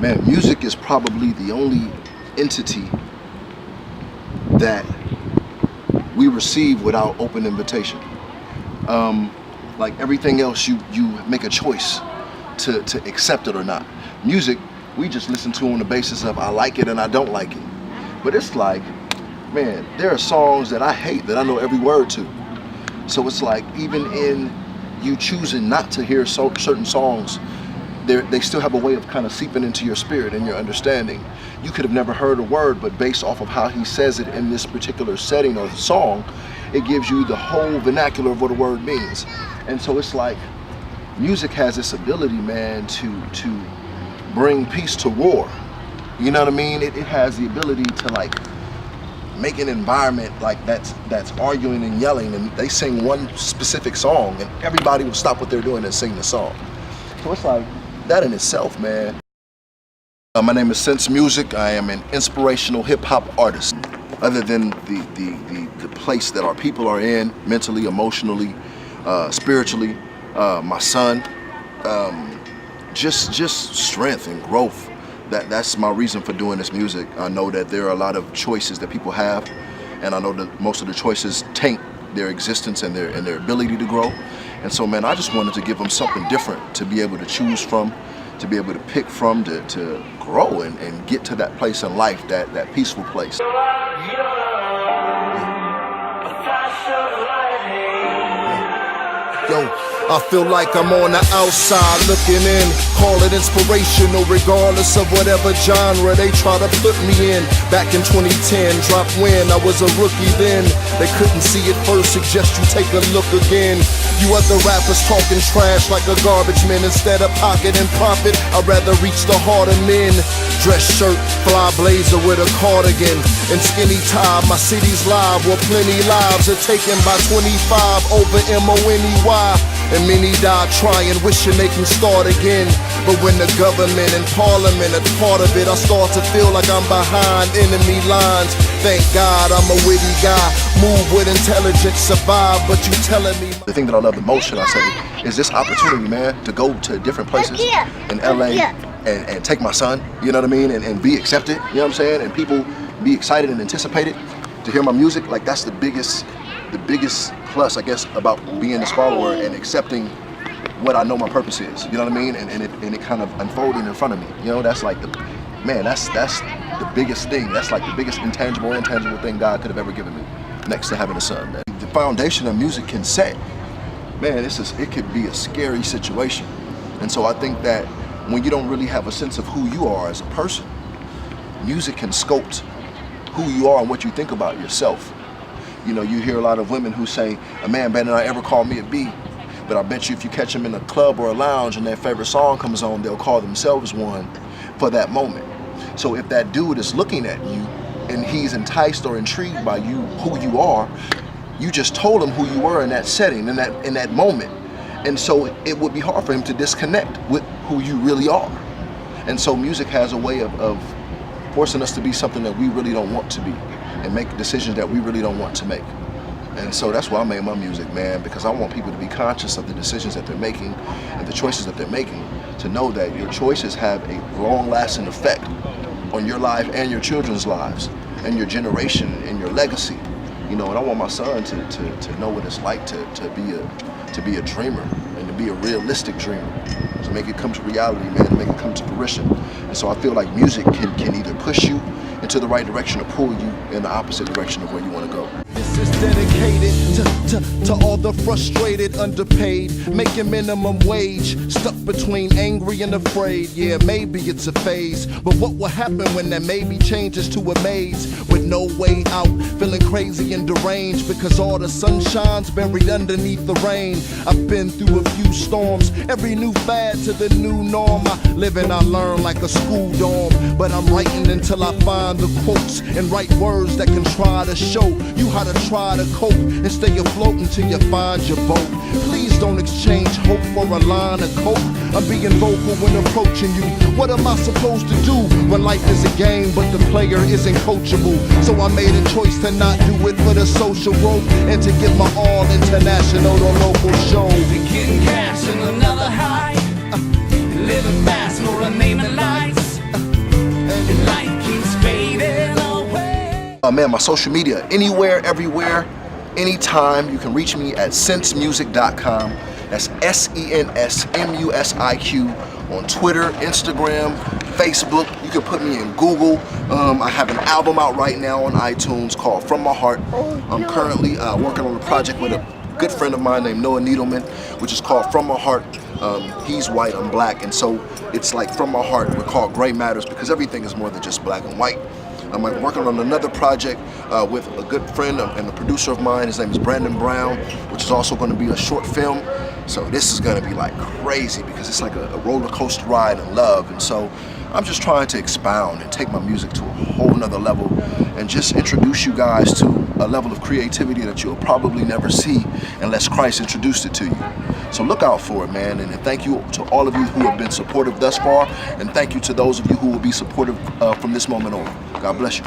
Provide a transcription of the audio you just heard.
Man, music is probably the only entity that we receive without open invitation. Like everything else, you make a choice to accept it or not. Music, we just listen to on the basis of I like it and I don't like it. But it's like, man, there are songs that I hate that I know every word to. So it's like, even in you choosing not to hear certain songs, they still have a way of kind of seeping into your spirit and your understanding. You could have never heard a word, but based off of how he says it in this particular setting or the song, it gives you the whole vernacular of what a word means. And so it's like, music has this ability, man, to bring peace to war. You know what I mean? It has the ability to like make an environment like that's arguing and yelling, and they sing one specific song and everybody will stop what they're doing and sing the song. So it's like, that in itself, man. My name is Sens Musiq. I am an inspirational hip-hop artist. Other than the place that our people are in, mentally, emotionally, spiritually, my son, just strength and growth. That's my reason for doing this music. I know that there are a lot of choices that people have, and I know that most of the choices taint their existence and their ability to grow. And so, man, I just wanted to give them something different to be able to choose from, to be able to pick from, to grow and get to that place in life, that peaceful place. Yo, I feel like I'm on the outside looking in. Call it inspirational regardless of whatever genre they try to put me in. Back in 2010, dropped when I was a rookie then. They couldn't see it first, suggest you take a look again. You other rappers talking trash like a garbage man. Instead of pocket and profit, I'd rather reach the heart of men. Dress shirt, fly blazer with a cardigan, and skinny tie. My city's live where plenty lives are taken by 25 over MONEY. And many die trying, wishing they can start again. But when the government and parliament are part of it, I start to feel like I'm behind enemy lines. Thank God I'm a witty guy, move with intelligence, survive, but you telling me. The thing that I love the most, should I say, is this opportunity, man, to go to different places in LA and take my son, you know what I mean, and be accepted, you know what I'm saying, and people be excited and anticipated to hear my music. Like, that's the biggest plus, I guess, about being this follower and accepting what I know my purpose is, you know what I mean, and it kind of unfolding in front of me, you know. That's like that's the biggest thing. That's like the biggest intangible thing God could have ever given me, next to having a son, man. The foundation of music can set, man, it could be a scary situation. And so I think that when you don't really have a sense of who you are as a person, music can sculpt who you are and what you think about yourself. You know, you hear a lot of women who say, a man better not ever call me a B. But I bet you if you catch them in a club or a lounge and their favorite song comes on, they'll call themselves one for that moment. So if that dude is looking at you and he's enticed or intrigued by you, who you are, you just told him who you were in that setting, in that moment. And so it would be hard for him to disconnect with who you really are. And so music has a way of forcing us to be something that we really don't want to be, and make decisions that we really don't want to make. And so that's why I made my music, man, because I want people to be conscious of the decisions that they're making and the choices that they're making, to know that your choices have a long-lasting effect on your life and your children's lives and your generation and your legacy. You know, and I want my son to know what it's like to be a dreamer and to be a realistic dreamer, to make it come to reality, man, to make it come to fruition. And so I feel like music can either push you into the right direction or pull you in the opposite direction of where you want to go. This is dedicated to all the frustrated, underpaid, making minimum wage, stuck between angry and afraid. Yeah, maybe it's a phase, but what will happen when that maybe changes to a maze with no way out, feeling crazy and deranged because all the sunshine's buried underneath the rain. I've been through a few storms, every new fad to the new norm. I live and I learn like a school dorm, but I'm writing until I find the quotes and write words that can try to show you how to try to cope and stay afloat until you find your boat. Please don't exchange hope for a line of coke. I'm being vocal when approaching you. What am I supposed to do when life is a game but the player isn't coachable? So I made a choice to not do it for the social rope and to give my all international to local show. Getting cash and another high, living fast for a name and lights. man, my social media, anywhere, everywhere, anytime. You can reach me at sensmusiq.com. That's SENSMUSIQ on Twitter, Instagram, Facebook. You can put me in Google. I have an album out right now on iTunes called From My Heart. I'm currently working on a project with a good friend of mine named Noah Needleman, which is called From My Heart. He's white, I'm black, and so it's like From My Heart. We're called Gray Matters because everything is more than just black and white. I'm working on another project with a good friend and a producer of mine. His name is Brandon Brown, which is also going to be a short film. So this is going to be like crazy because it's like a roller coaster ride in love. And so I'm just trying to expound and take my music to a whole nother level and just introduce you guys to a level of creativity that you'll probably never see unless Christ introduced it to you. So look out for it, man. And thank you to all of you who have been supportive thus far. And thank you to those of you who will be supportive from this moment on. God bless you.